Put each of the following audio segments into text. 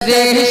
सरे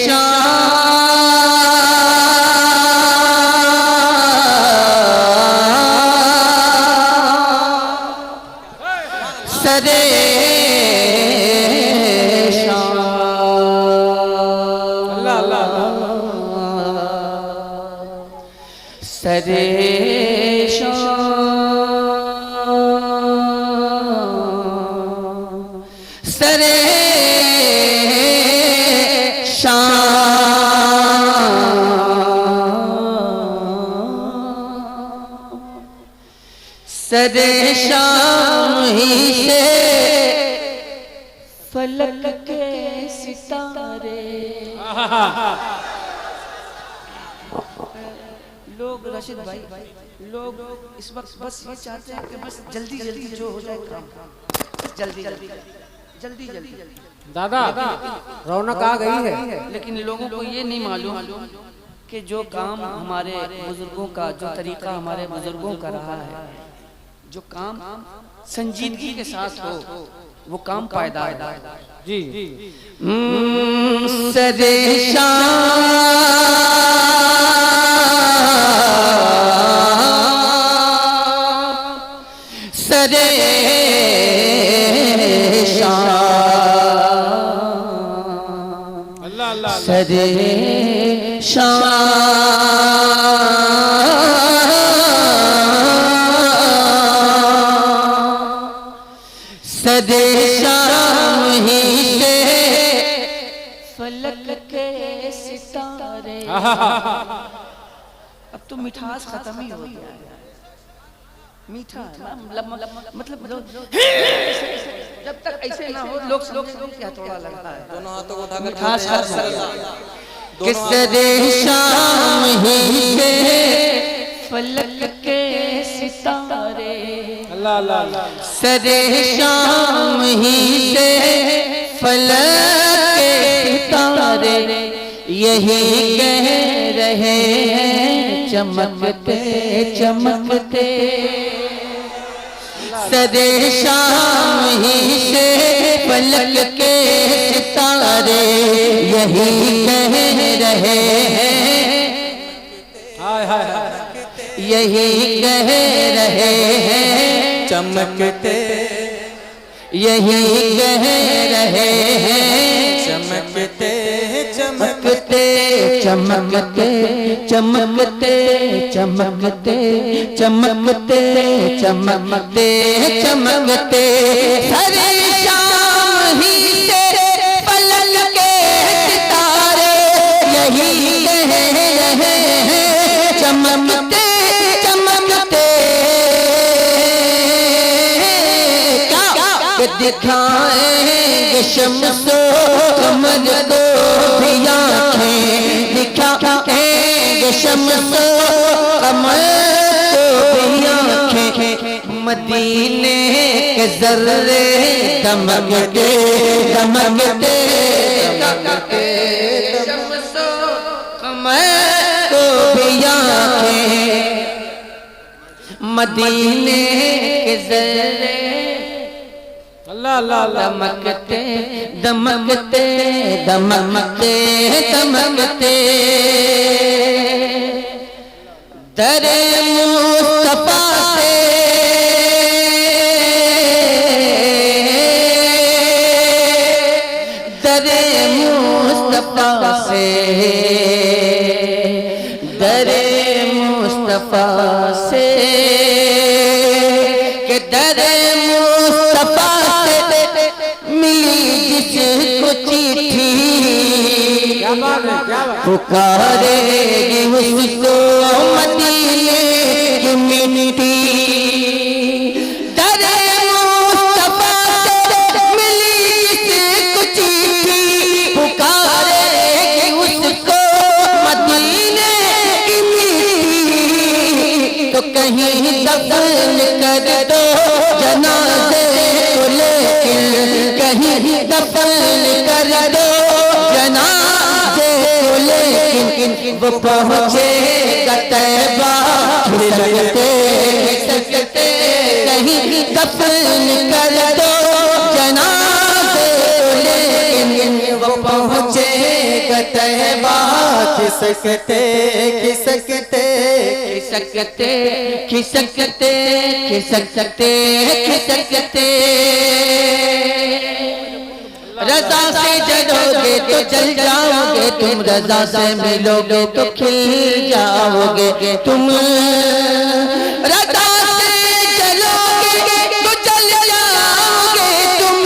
शाम ही से फलक के सितारे। लोग रशीद भाई लोग इस वक्त बस ये चाहते हैं कि बस जल्दी जल्दी जो हो जाए काम जल्दी जल्दी जल्दी जल्दी। दादा रौनक आ गई है, लेकिन लोगों को ये नहीं मालूम कि जो काम हमारे बुजुर्गों का, जो तरीका हमारे बुजुर्गों का रहा है, जो काम संजीदगी के साथ हो वो काम पायदार है। जी सरे सरे अल्लाह अल्लाह सरे सरे शाम ही से फलक के सितारे। अब तो मिठास खत्म ही हो गया है। मीठा मतलब जब तक ऐसे ना हो लोग क्या थोड़ा लगता है। दोनों हाथों को उठाकर मिठास खत्म किसरे शाम ही से फलक के सितारे। अल्लाह अल्लाह सरे शाम ही से फलक के सितारे यही कह रहे हैं चमकते चमकते। सरे शाम ही से फलक के सितारे यही कह रहे हैं, हाय हाय हाय यही कह रहे हैं चमकते, यही कह रहे हैं चमकते चमकते चमकते चमकते चमकते चमकते चमकते चमकते। हरे शाम ही से फलक के सितारे यही कह रहे हैं चमकते चमकते। क्या दिखाएंगे शम्सो कमर को भी आँखें, दिखाएंगे शम्सो कमर को भी आँखें। मदीने के जर्रे दमकते दमकते दमकते शम्सो कमर को भी आँखें। मदीने के जर्रे अल्लाह अल्लाह दमकते दमकते दमकते दमकते। दरे मुस्तफा से दरे मुस्तफा से दरे मुस्तफा से के दरे मुस्तफा मिली जिसको चिट्ठी पुकारेगी उसको मदीने की मिट्टी। दरे मुस्तफा से मिली जिसको चिट्ठी पुकारेगी उसको मदीने की मिट्टी। तो कहीं दफन कर दो जनाजे को लेकिन कहीं दफन कर दो जनाजे को लेकिन वो पहुँचेगा तैबा लगते सकते। कहीं दफन कर दो जनाजे को लेकिन वो पहुँचेगा तैबा खिसकते खिसकते खिसकते खिसकते खिसकते खिसकते रज़ा से जलोगे तो जल जाओगे तुम, रज़ा से मिलोगे तो खिल जाओगे तुम, रज़ा से जलोगे तो जल जाओगे तुम,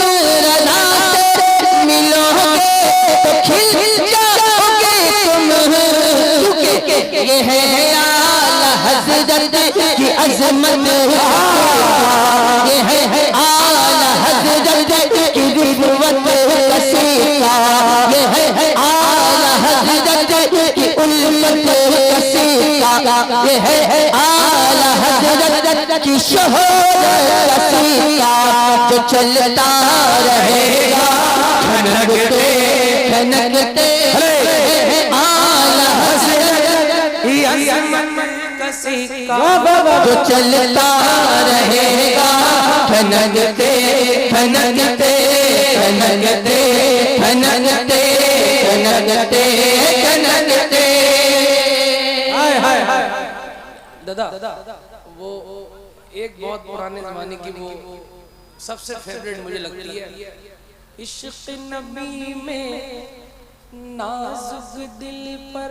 रज़ा से मिलोगे तो खिल जाओगे तुम। ये है आला हज़रत की अज़मत, ये है आला हज़रत की रिफ़वत कसीका, ये है आला हज़रत की उल्फत कसीका, ये है आला हज़रत की शोहरत कसीका, जो चलता रहेगा खनकते खनकते आला हज़रत की अज़मत कसीका, जो चलता रहेगा खनकते खनकते खनकते खनकते खनकते खनकते। दादा वो एक बहुत पुराने जमाने की वो सबसे फेवरेट मुझे लगती है, इश्क़ नबी में नाजुक दिल पर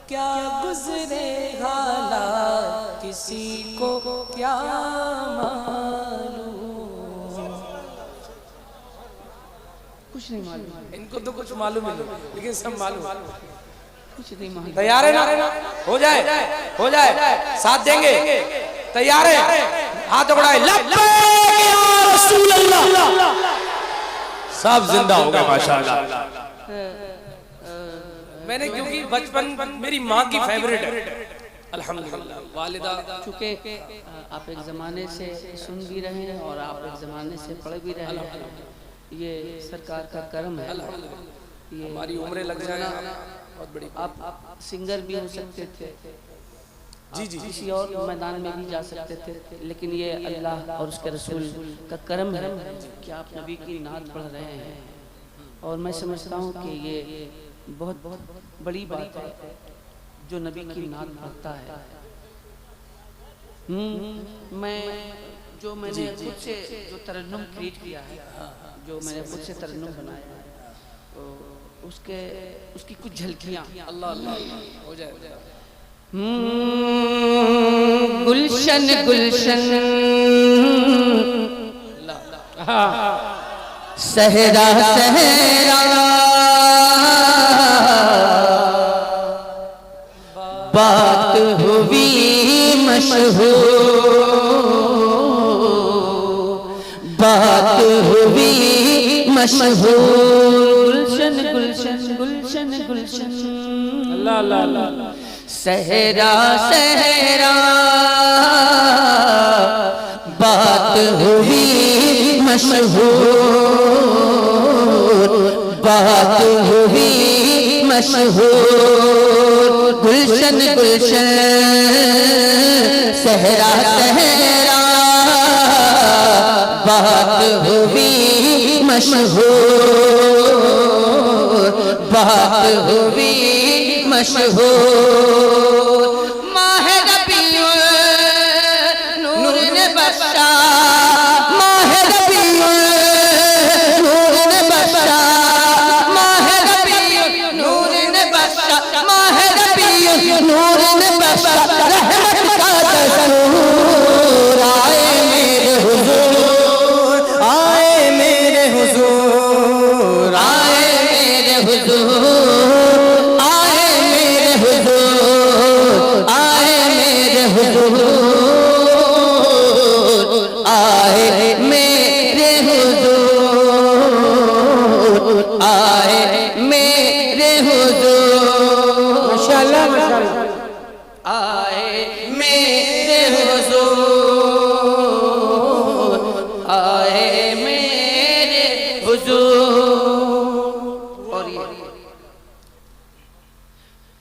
क्या गुजरे हालात किसी को क्या मालूम। कुछ नहीं मालूम, इनको तो कुछ मालूम नहीं लेकिन सब मालूम। कुछ नहीं मालूम। तैयार है ना? हो जाए साथ देंगे। तैयार है? हाथ बढ़ाए, लब्बैक या रसूल अल्लाह। सब जिंदा हो गए माशाअल्लाह। मैंने क्योंकि बचपन मेरी माँ की फेवरेट है अल्हम्दुलिल्लाह, वालिदा। चूँकि आप एक ज़माने से सुन भी रहे हैं और आप एक ज़माने से पढ़ भी रहे हैं, ये सरकार का करम है। ये हमारी उम्रें लग जाए बहुत बड़ी। आप सिंगर भी हो सकते थे, जी जी, किसी और मैदान में भी जा सकते थे, लेकिन ये अल्लाह और उसके रसूल का करम है कि आप नबी की नात पढ़ रहे हैं। और मैं समझता हूँ कि ये बहुत बहुत बड़ी बात है जो नबी की नात पढ़ता है। मैंने खुद से जो तरन्नुम क्रिएट किया है, जो मैंने खुद से तरन्नुम बनाया है, तो उसकी कुछ झलकियाँ। अल्लाह अल्लाह हो जाए। गुलशन गुलशन सहरा सहरा बात हुई मशहूर, बात हुई मशहूर। गुलशन गुलशन गुलशन गुलशन अल्लाह अल्लाह अल्लाह। सहरा सहरा बात हुई मशहूर, बात हुई मशहूर। गुलशन गुलशन सहरा सहरा बात हुई मशहूर, बात हुई मशहूर। माह रबीउल नूर ने बख्शा, माह रबीउल नूर ने बख्शा, माह रबीउल नूर ने बख्शा, माह रबीउल नूर ने बख्शा। रहमत का दस्तूर आए मेरे हुजूर, आए मेरे हुजूर, आए मेरे हुजूर, आए मेरे हुजूर, आए मेरे हुजूर, आए मेरे हुजूर, आए मेरे हुजूर। माशाअल्लाह माशाअल्लाह। आए मेरे हुजूर, आए मेरे हुजूर। और ये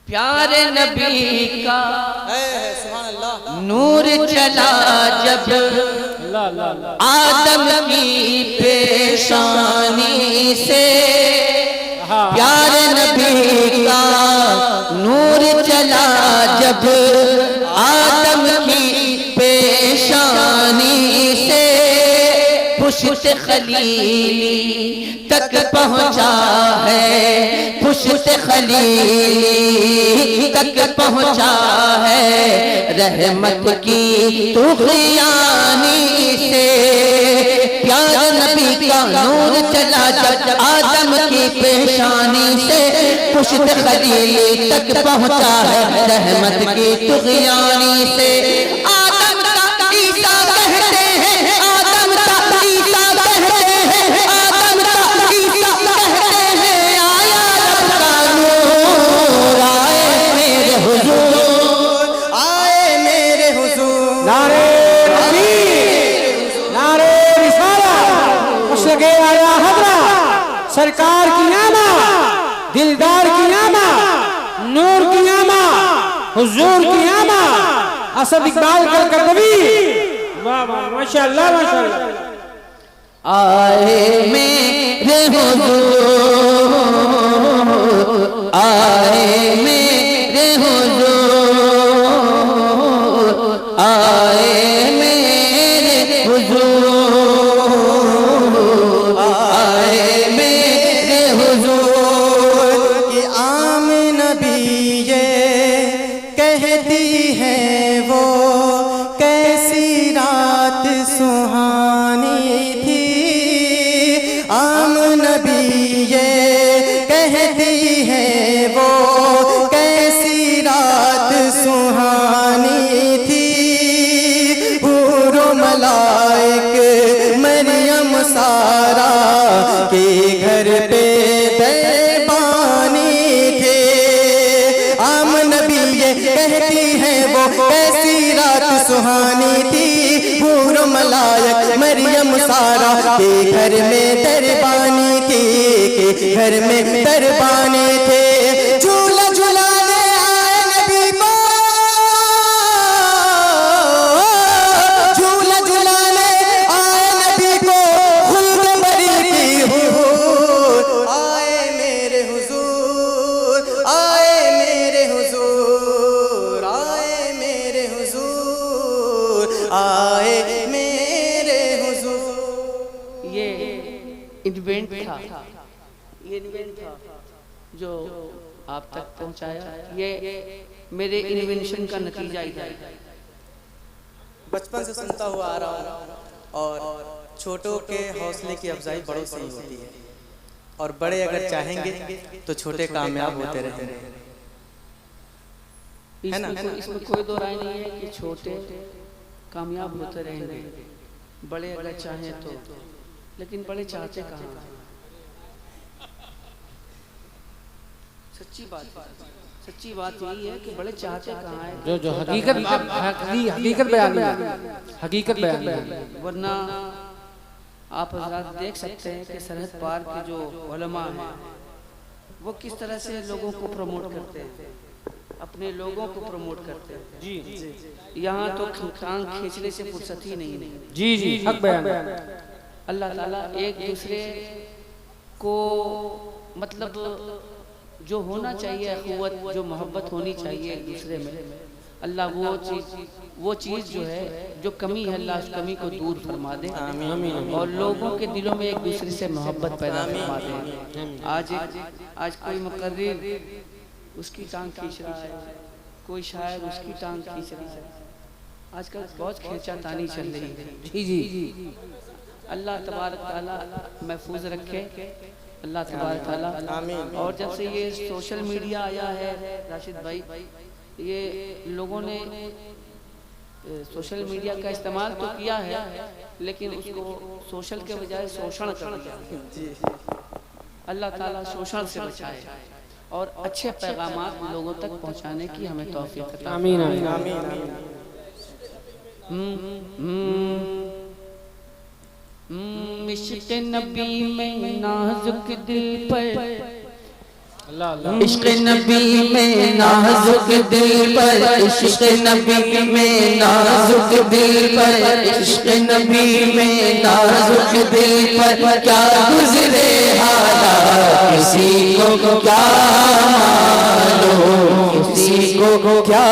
प्यारे नबी का नूर चला जब अल्लाह अल्लाह अल्लाह। आदम की पेशानी से, प्यारे नबी का नूर चला जब आदम की पेशानी से, पुश्त खलीली तक पहुँचा है, पुश्त खलीली तक पहुँचा है, रहमत की तुग़यानी से। प्यारे नबी का नूर चला जब आदम की पेशानी से, पुश्त खलीली तक पहुँचा है, रहमत की तुग़यानी से। आदम का ईसा कहते हैं, आदम का ईसा कहते हैं, आदम का ईसा कहते हैं, आया रब का नूर, आए मेरे हुजूर, आए मेरे हुजूर। नारे तकबीर, नारे रिसालत, मुशरक़े आला हज़रत सरकार की आमद, दिलदार की आमद, नूर की आमद, हुजूर की आमद, असद इकबाल कलकत्तवी। वाह वाह, माशाअल्लाह माशाअल्लाह। आए मेरे हुजूर, आए मेरे हुजूर, आए मेरे हुजूर, आए मेरे हुजूर। कि आम नबी ये कहती है वो कैसी रात सुहानी थी, आम नबी ये कहती है वो कैसी रात सुहानी थी। पूरो मलाइक मरियम सारा के घर पे दरबानी थे, आम नबी ये कहती है वो कैसी रात सुहानी थी। पूरो मलाइक मरियम सारा के घर में दरबानी थी, के घर में दरबानी थे। झूला झुलाने आए नबी को, झूला झुलाने आए नबी को, खुद बरी की हुजूर, आए मेरे हुजूर, आए मेरे हुजूर, आए मेरे हुजूर, आए मेरे हुजूर। ये इन्वेंट था, ये इन्वेंट था जो आप तक पहुंचाया, ये मेरे इन्वेंशन का नतीजा ही था। बचपन से सुनता हुआ आ रहा हूँ और छोटों के हौसले की अफजाई बड़ों से ही होती है, और बड़े अगर चाहेंगे तो छोटे कामयाब होते रहेंगे, है ना? इसमें कोई दो राय नहीं है कि छोटे कामयाब होते रहेंगे, बड़े अगर चाहें तो, लेकिन बड़े चाहते कहाँ हैं? सच्ची बात यही है कि बड़े चाहते कहाँ हैं? जो जो हकीकत बयान है, हकीकत बयान है। वरना आप हज़रात देख सकते हैं कि सरहद पार के जो उलमा हैं वो किस तरह से लोगों को प्रमोट करते हैं, अपने लोगों को प्रमोट करते हैं। जी, यहाँ तो टांग खींचने से फुर्सत ही नहीं है। जी जी, हक बयान। अल्लाह ताला एक दूसरे को मतलब जो होना चाहिए अखुवत, जो मोहब्बत होनी चाहिए एक दूसरे में, अल्लाह वो चीज़ जो है जो कमी है, अल्लाह उस कमी को दूर फरमा दे और लोगों के दिलों में एक दूसरे से मोहब्बत पैदा फरमा दे। आज कोई मुकर्रिर उसकी टांग खींच रहा है, कोई शायर उसकी टांग खींच रहा है, आजकल बहुत खींचातानी चल रही है। जी जी, अल्लाह तबारक ताला महफूज रखे, अल्लाह तबारक ताला आमीन। और जब से ये सोशल मीडिया आया है राशिद भाई, ये लोगों ने सोशल मीडिया का इस्तेमाल तो किया है, लेकिन उसको सोशल के बजाय शोषण कर दिया। अल्लाह ताला शोषण से बचाए और अच्छे पैगाम लोगों तक पहुंचाने की हमें तौफीक अता फरमाए। आमीन आमीन। इश्क़ नबी में नाजुक दिल पर, इश्क़ नबी में नाजुक दिल पर, इश्क़ नबी में नाजुक दिल पर, इश्क़ नबी में नाजुक दिल पर क्या गुज़रे हालात किसी को क्या मालूम, किसी को क्या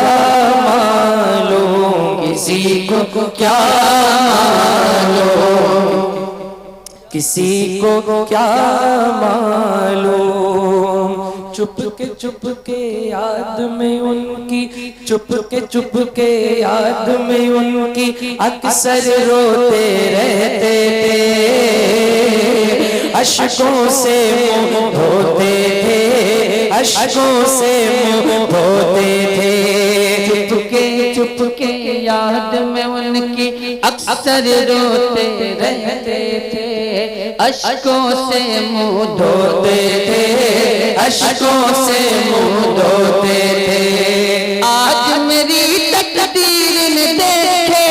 मालूम, किसी को क्या मालूम, किसी को क्या मालूम। चुप के याद में उनकी, चुप के याद में उनकी अक्सर रोते रहते थे, अश्कों से मुंह धोते थे, अश्कों से मुंह धोते थे। चुप के याद में उनकी अक्सर रोते रहते थे, अश्कों से मुंह धोते थे, अश्कों से मुंह धोते थे। आज मेरी तकदीर ने देखे,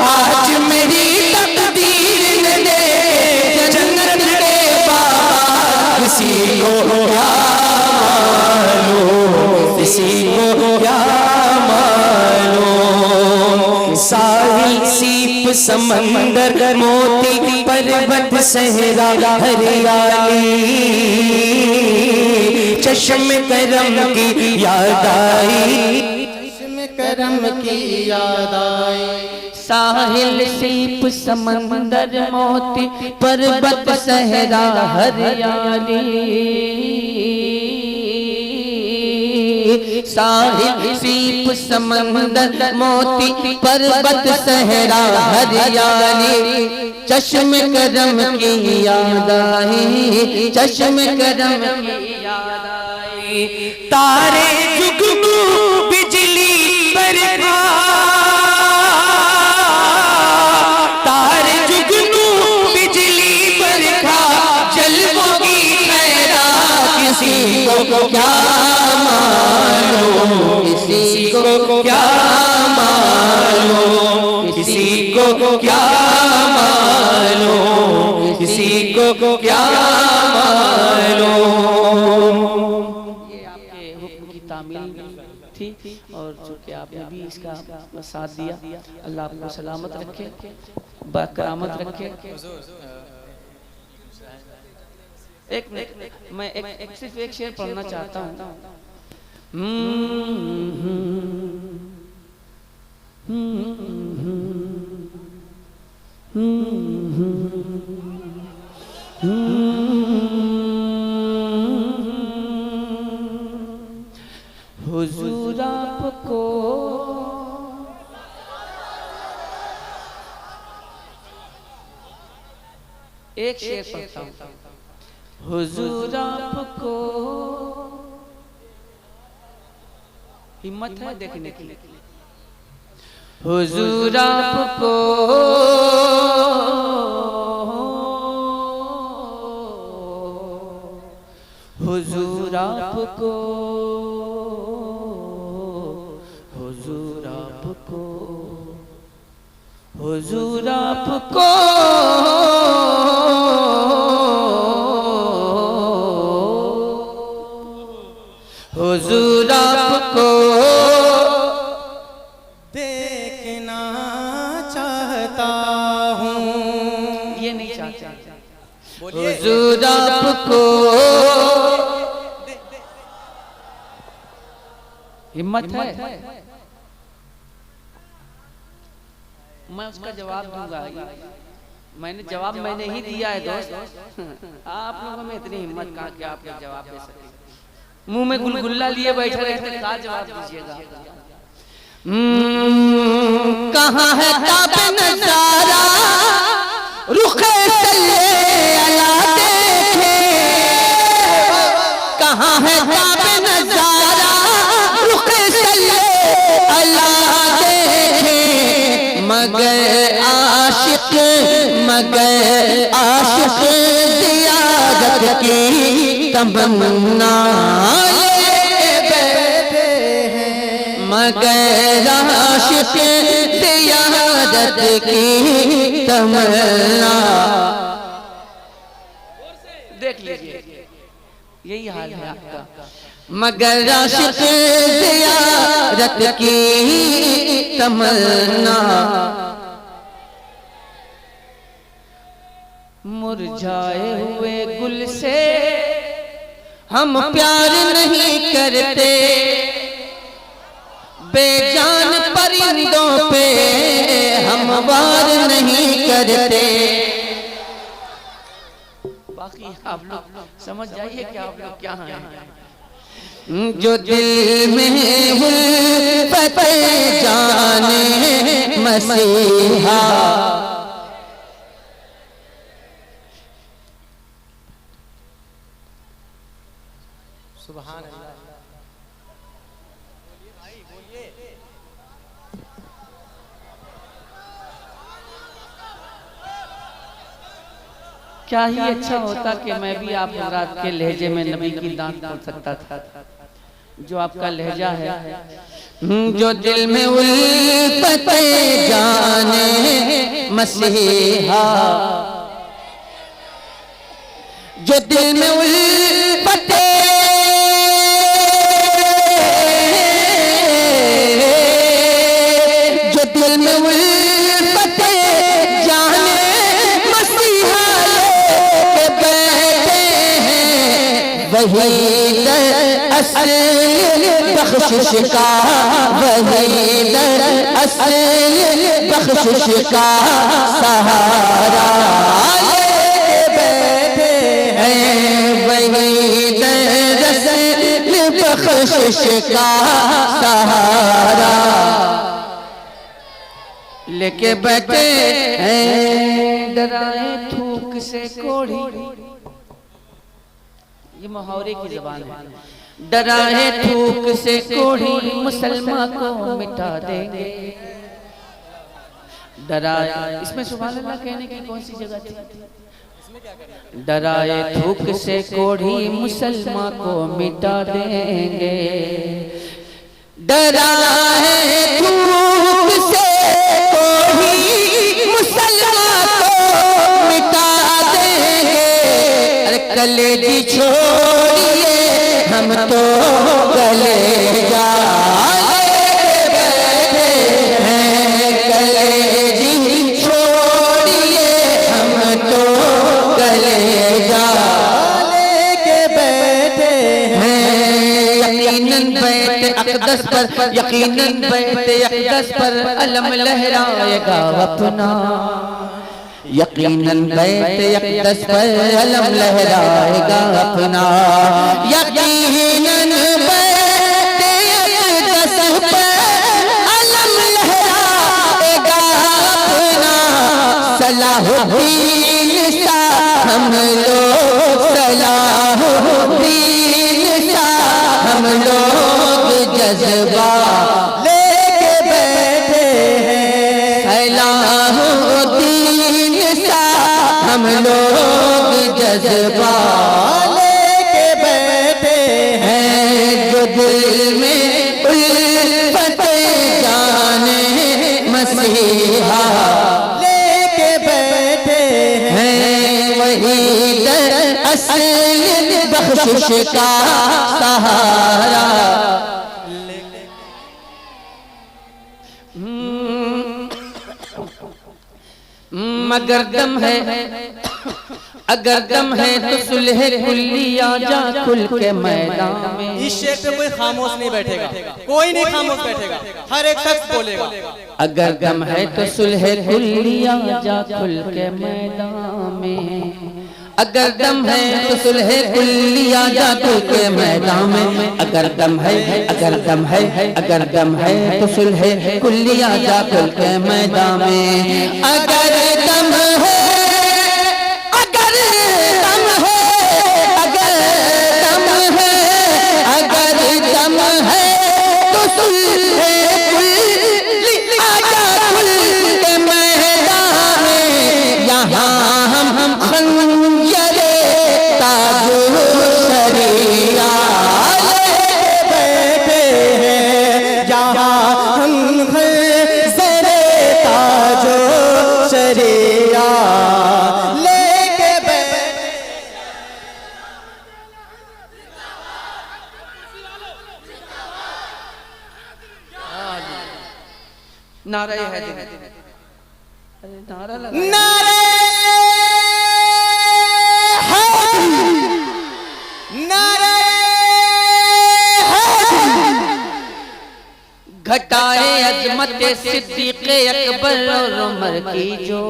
आज मेरी तकदीर ने देखे जन्नत के बाहर, किसी को क्या मालूम, किसी को क्या मालूम। साहिल सीप समंदर मोती पर्वत सहरा हरियाली, चश्म करम की याद आई, चश्म करम की याद आई। साहिल सीप समंदर मोती पर्वत सहरा हरियाली, साहिल सीप समंदर मोती पर्वत सहरा हरियाली, चश्म करम की याद आई, चश्म करम की याद आई। तारे जुगनू बिजली बरखा, तारे जुगनू बिजली बरखा, जलवों की खैरात, किसी को क्या मालूम, किसी को क्या मालूम, किसी को क्या मालूम, किसी को क्या मालूम। ये आपके हुक्म की तामील थी और चूंकि आपने भी इसका साथ दिया, अल्लाह आपको सलामत रखे, बाकरामत रखे। एक मिनट, मैं एक सिर्फ एक शेर पढ़ना चाहता हूँ। हुजूर आपको एक शेर पढ़ता हूँ। हुजूर आपको हिम्मत है देखने के लिए, हुजूर आपको हुजूर आपको हुजूर आपको हुजूर आपको हुजूर आपको देखना चाहता हूँ, ये नहीं चाहता, हुजूर आपको हिम्मत है, मैं उसका जवाब दूंगा। मैंने ही दिया है दोस्त, आप लोगों में इतनी हिम्मत कहाँ कि आप लोग जवाब दे सके। मुंह में गुलगुल्ला लिए बैठे रहते, क्या जवाब दीजिएगा। कहाँ है ताबे नजारा, रुखे सल्ले अला देखे, कहाँ है ताबे नजारा, रुखे सल्ले अला देखे। मगर आशिक ज़ियारत की तमन्ना बैठे हैं, मगर आशिक ज़ियारत की तमन्ना। देख लीजिए, यही हाल है आपका। मगर आशिक ज़ियारत की तमन्ना, मुरझाए हुए गुल से हम प्यार नहीं करते, बेजान परिंदों पे हम वार नहीं करते। बाकी आप लोग समझ जाइए कि आप लोग क्या हैं। जो दिल में उल्फत जाने मसीहा, सुभान अल्लाह। क्या ही अच्छा होता कि मैं भी आप हजरात के लहजे में नबी की दात बोल सकता था, जो आपका लहजा है। जो दिल में उल्फत जाने मसीहा, जो दिल में उल्फत जो दिल में उल्फत जाने मसीहा के बैठे हैं, वही असल बख्शिश का, वही असल बख्शिश का सहारा लेके बैठे हैं, वही असल बख्शिश का सहारा लेके बैठे हैं। डराए थूक से कोढ़ी, ये मुहावरे की ज़बान है। डराए थूक से कोढ़ी मुसलमान को मिटा देंगे। डराए, इसमें सुभान अल्लाह कहने की कौन सी जगह थी? डराए थूक से कोढ़ी मुसलमान को मिटा देंगे। डराए थूक से कोढ़ी मुसलमान को मिटा देंगे। अरे कलेजी छोड़िए हम तो कलेजा बैठे हैं, कलेजी छोड़िए हम तो कलेजा लेके बैठे हैं। यकीनन बैत अक़दस पर, यकीनन बैत अक़दस पर अलम लहराएगा अपना, यकीनन बैत अक़दस पर अलम लहराएगा अपना, यकीनन बैत अक़दस पर अलम लहराएगा अपना। सलाहुद्दीन सा हम लोग, सलाहुद्दीन सा हम लोग जज्बा लेके बैठे हैं। सलाहुद्दीन सा हम लोग जज्बा लेके बैठे हैं। जो दिल में उल्फत जाने मसीहा लेके बैठे हैं, वही असल बख्शिश का सहारा। मगर दम है, अगर दम है तो सुलह कुल्ली आजा खुल के मैदान में। इस शेर पे कोई खामोश नहीं बैठेगा, कोई नहीं खामोश बैठेगा, हर एक शख्स बोलेगा। अगर दम है तो सुलह कुल्ली आजा खुल के मैदान में। अगर दम है तो सुलह कुल्ली आजा खुल के मैदान में। अगर दम है, अगर दम है, अगर दम है तो सुलह कुल्ली आजा खुल के मैदान में। अगर दम है, अगर दम है, अगर दम है, अगर दम है तो सुलह कुल्ली आजा खुल के मैदान में। यहाँ हम खंजरे ताजो शरिया लेके बैठे हैं, जहाँ हम खंजरे ताजो शरिया लेके बैठे। नारा है, अरे नारा लगा। नारे घटाए अजमत सिद्दीक़ अकबर और उमर की जो,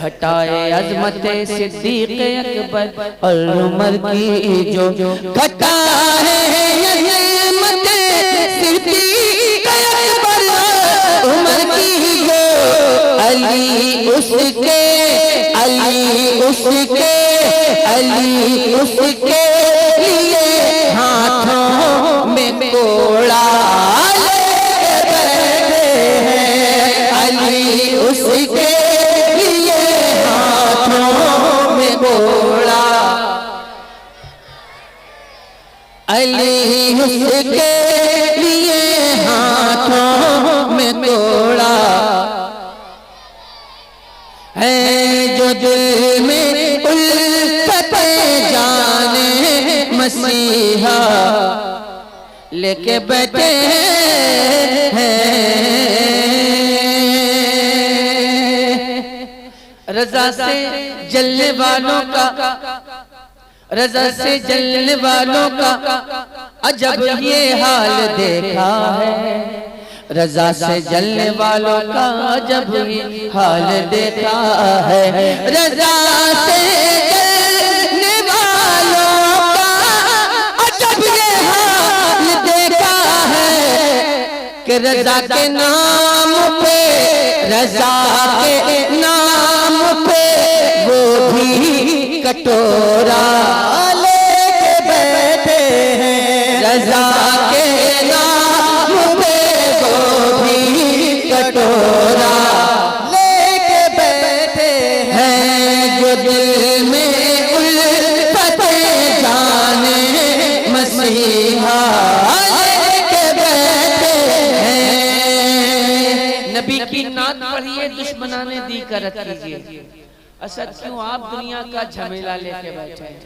घटाए अजमत सिद्दीक़ अकबर और उमर की जो, घटाए अजमत सिद्दीक़ अकबर उमर की जो, अली उसके अली उसके अली उसके लिए हाथों में कोड़ा लेके बैठे हैं, अली उसके लिए हाथों में कोड़ा, अली उसके लिए हाथों में कोड़ा है, जो दिल में उल्फते जाने मसीहा लेके बैठे हैं, रजा से जलने वालों का, रजा से जलने वालों का अजब ये हाल देखा है, रजा से जलने वालों का अजब ये हाल देखा है, रजा से जलने वालों का अजब ये हाल देखा है, कि रजा के नाम पे, रजा के नाम पे वो भी कटोरा लेके बैठे हैं, रजा के नाम पे वो भी कटोरा लेके बैठे हैं, जो दिल में उल्फते जाने मसीहा लेके बैठे हैं। नबी की नात पढ़िए, दुश्मनाने दी करत कीजिए। असद क्यों आप दुनिया का झमेला लेके बैठे हैं?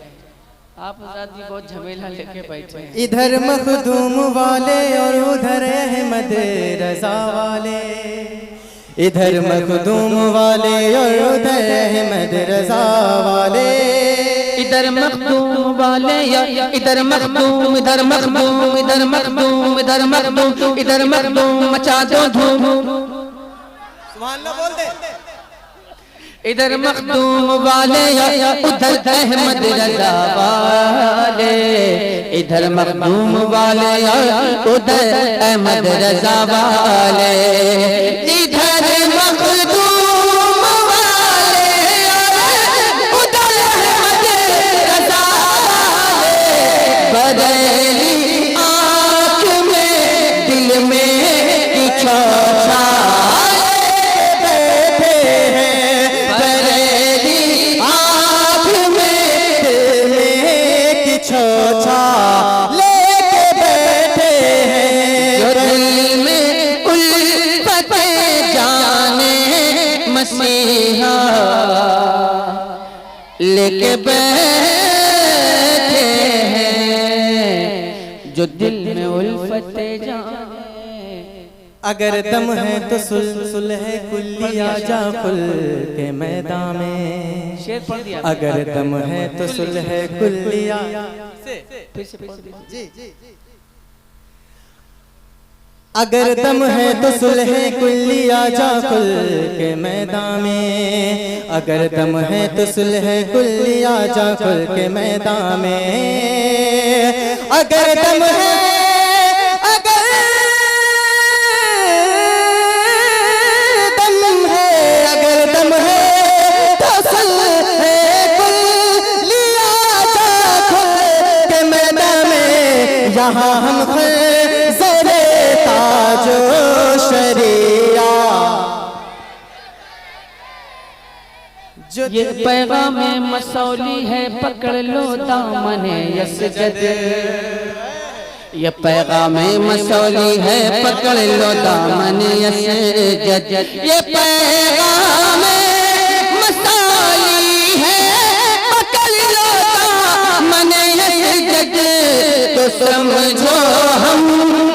आप आजाद भी बहुत झमेला लेके बैठे हैं। इधर मखदूम वाले और उधर अहमद रजा वाले, इधर मखदूम वाले और उधर अहमद रजा वाले, इधर मखदूम वाले या इधर मखदूम, इधर मखदूम, इधर मखदूम, इधर मखदूम, इधर मखदूम, मचा दो धूम, सुभान अल्लाह बोल दे। इधर मखदूम वाले या उधर अहमद रजा वाले, इधर मखदूम वाले या उधर अहमद रजा वाले, इधर मखदूम वाले उधर अहमद रजा वाले, बदली आँख में दिल में किछो लेके बैठे हैं, जो दिल में उल्फते जाने मसीहा लेके बैठे हैं, जो दिल में उल्फते जाने। अगर दम है तो सुलह कुल्लिया जा खुल के मैदान में, शेर पढ़ दिया। अगर दम है तो सुलह कुल्लिया, फिर से पढ़ दीजिए। जी अगर दम है तो सुलह कुल्लिया जा खुल के मैदान में, अगर दम है तो सुलह कुल्लिया जा खुल के मैदान में, अगर दम है, यहाँ हम ज़रे ताजो शरिया, ये पैगाम मसौली है, पकड़ लो दामने यसजद, ये पैगाम मसौली है, पकड़ लो दामने यसजद, ये पैगाम मसौली है, पकड़ लो दामने यसजद, तो समझो हम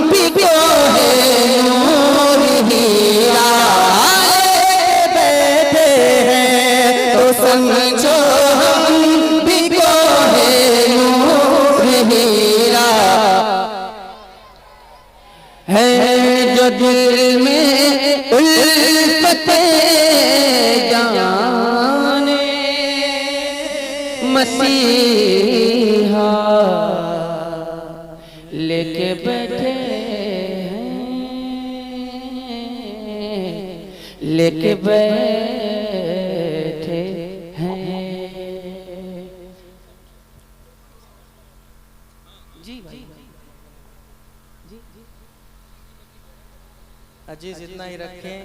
भी क्यों है नूर हीरा बैठे हैं, तो समझो हम भी क्यों है नूर हीरा है। मसीहा लेके बैठे हैं, लेके बैठे हैं। जी भाई अजीज इतना ही रखें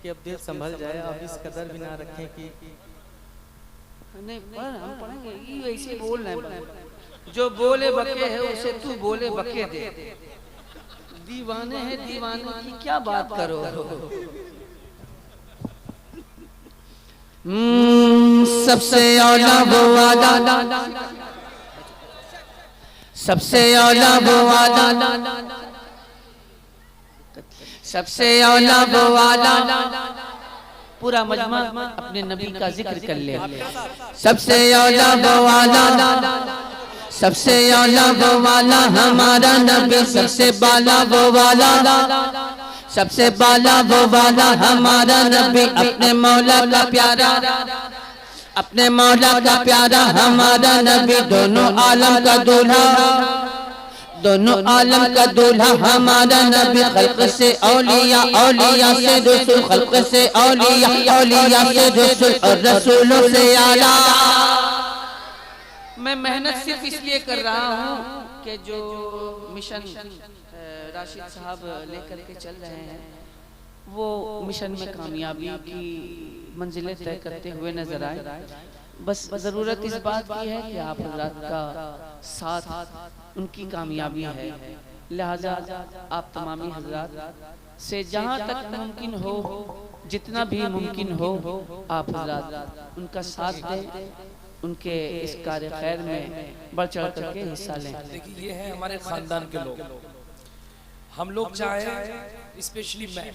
कि अब दिल संभल जाए, अब इस कदर भी ना रखें कि नहीं हम पढ़ेंगे ये ऐसे बोल रहे हैं। जो बोले बके है उसे तू बोले बके दे। दीवाने हैं दीवाने की क्या बात करो। सबसे औला वो वादा, सबसे औला वो वादा, सबसे औला वो वादा। पूरा मजमा अपने नबी का जिक्र कर ले। सबसे औला वो वाला, सबसे औला वो वाला हमारा नबी, सबसे बाला वो वाला, सबसे बाला वो वाला हमारा नबी। अपने मौला का प्यारा, अपने मौला का प्यारा हमारा नबी। दोनों आलम का दूल्हा, दोनों आलम का दूल्हा हमारा नबी। खल्क से औलिया, औलिया से रसूल, खल्क से औलिया, औलिया से रसूल, और रसूलों से आला। मैं मेहनत सिर्फ इसलिए कर रहा हूँ कि जो मिशन राशिद साहब लेकर के चल रहे हैं वो मिशन में कामयाबी की मंजिलें तय करते हुए नजर आए। बस ज़रूरत इस बात की है कि आप हज़रात का साथ उनकी कामयाबी है। लिहाजा आप तमामी हज़रात से जहाँ तक मुमकिन हो, जितना भी मुमकिन हो, आप हज़रात उनका साथ दें, उनके इस कार्य खैर में बढ़ चढ़ करके हिस्सा लें। देखिए ये है हमारे खानदान के लोग। हम लोग चाहे स्पेशली मैं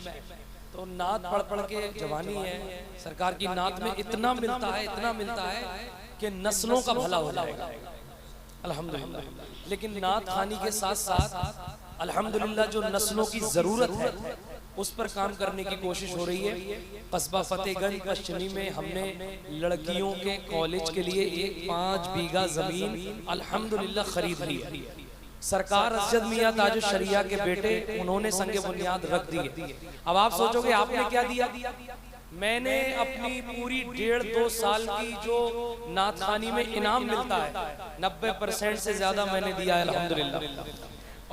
तो नात पढ़ पढ़ के जवानी है, सरकार की नात में इतना मिलता है, इतना मिलता है कि नस्लों का भला हो जाएगा अल्हम्दुलिल्लाह। लेकिन नात खानी के साथ साथ अल्हम्दुलिल्लाह जो नस्लों की जरूरत है उस पर काम करने की कोशिश हो रही है। कस्बा फतेहगंज पश्चिमी में हमने लड़कियों के कॉलेज के लिए एक 5 बीघा जमीन अल्हम्दुलिल्लाह खरीद ली है। सरकार असजद मियां ताजुल शरिया के बेटे उन्होंने संगे बुनियाद रख दी है। अब आप सोचोगे आपने क्या दिया? मैंने अपनी पूरी 1.5-2 साल की जो नात खानी में इनाम मिलता है 90% से ज्यादा मैंने दिया है अल्हम्दुलिल्लाह।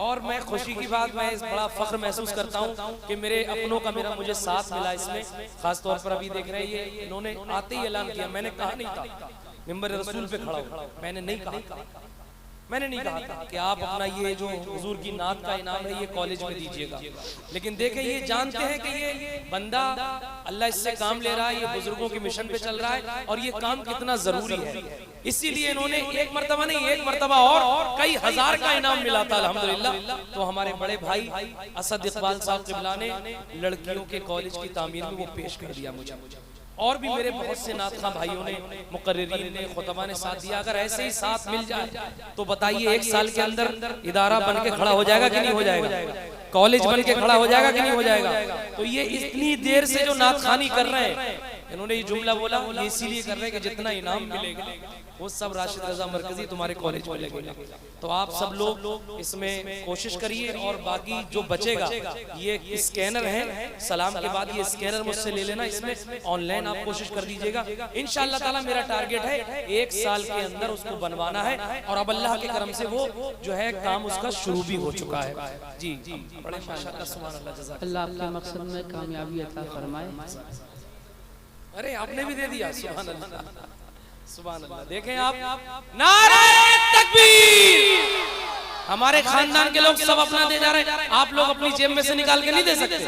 और मैं खुशी की बात, मैं इस बड़ा फख्र महसूस करता हूँ कि मेरे अपनों का मेरा मुझे साथ मिला इसमें। खास तौर पर अभी देख रहे हैं इन्होंने आते ही ऐलान किया। मैंने कहा नहीं था मिंबर रसूल पे खड़ा हूँ, मैंने नहीं कहा था कि आप अपना ये जो हुजूर की नात का इनाम है ये कॉलेज में दीजिएगा। लेकिन देखें ये जानते हैं कि ये बंदा अल्लाह इससे काम ले रहा है, ये बुजुर्गों के मिशन पे चल रहा है और ये काम कितना जरूरी है। इसीलिए इन्होंने एक मर्तबा नहीं, एक मर्तबा और कई हजार का इनाम मिला था अल्हम्दुलिल्लाह। तो हमारे बड़े भाई असद इकबाल साहब क़िबला ने लड़कियों के कॉलेज की तामीर में वो पेश कर दिया मुझे। और भी मेरे बहुत से नातखा भाइयों ने, मुकर्रिरीन ने, खुतबा ने साथ दिया। अगर ऐसे ही साथ मिल जाए तो बताइए 1 साल के अंदर इदारा बन के खड़ा हो जाएगा कि नहीं हो जाएगा? कॉलेज बन के खड़ा हो जाएगा कि नहीं हो जाएगा? तो ये इतनी देर से जो नातखानी कर रहे हैं, इन्होंने ये जुमला बोला, ये इसीलिए कर रहे हैं कि जितना इनाम मिलेगा वो सब राशिद रजा मरकजी तुम्हारे कॉलेज में लगेगा। तो आप सब लोग इसमें कोशिश करिए। और बाकी जो बचेगा ये स्कैनर है, सलाम के बाद ये स्कैनर मुझसे ले लेना, इसमें ऑनलाइन आप कोशिश कर दीजिएगा। इंशाअल्लाह ताला मेरा टारगेट है 1 साल के अंदर उसको बनवाना है। और अब अल्लाह के करम से वो जो है काम उसका शुरू भी हो चुका है। जी जी, बड़े माशाअल्लाह, सुभान अल्लाह, जज़ाक अल्लाह आपके मकसद में कामयाबी अता फरमाए। अरे आपने भी दे दिया, सुभान अल्लाह, सुभान अल्लाह। देखें आप, नारे तकबीर। हमारे खानदान के लोग सब अपना दे जा रहे हैं, आप लोग अपनी जेब में से निकाल के नहीं दे सकते,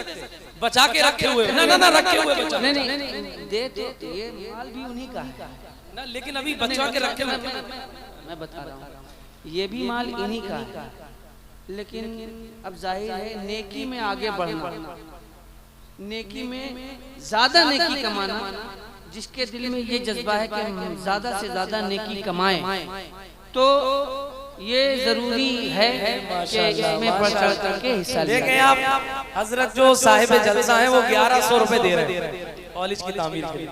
बचा के रखे हुए। ना ना ना, रखे हुए बचा नहीं नहीं दे तो ये माल भी उन्हीं का है ना, लेकिन अभी बचा के रखे हुए। मैं बता रहा हूँ ये भी माल इन्हीं का है। लेकिन अब जाहिर है नेकी में आगे बढ़ना, नेकी में ज्यादा नेकी कमाना, जिसके दिल में ये जज्बा है कि ज्यादा से ज्यादा नेकी कमाएं, तो ये जरूरी है कि इसमें बढ़ चढ़ करके हिस्सा लें। देखें आप, हजरत जो साहिब जलसा है वो 1100 रुपए दे रहे हैं। कॉलेज की तामीर के लिए।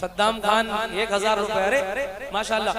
सद्दाम खान 1000 रुपए, अरे माशाल्लाह।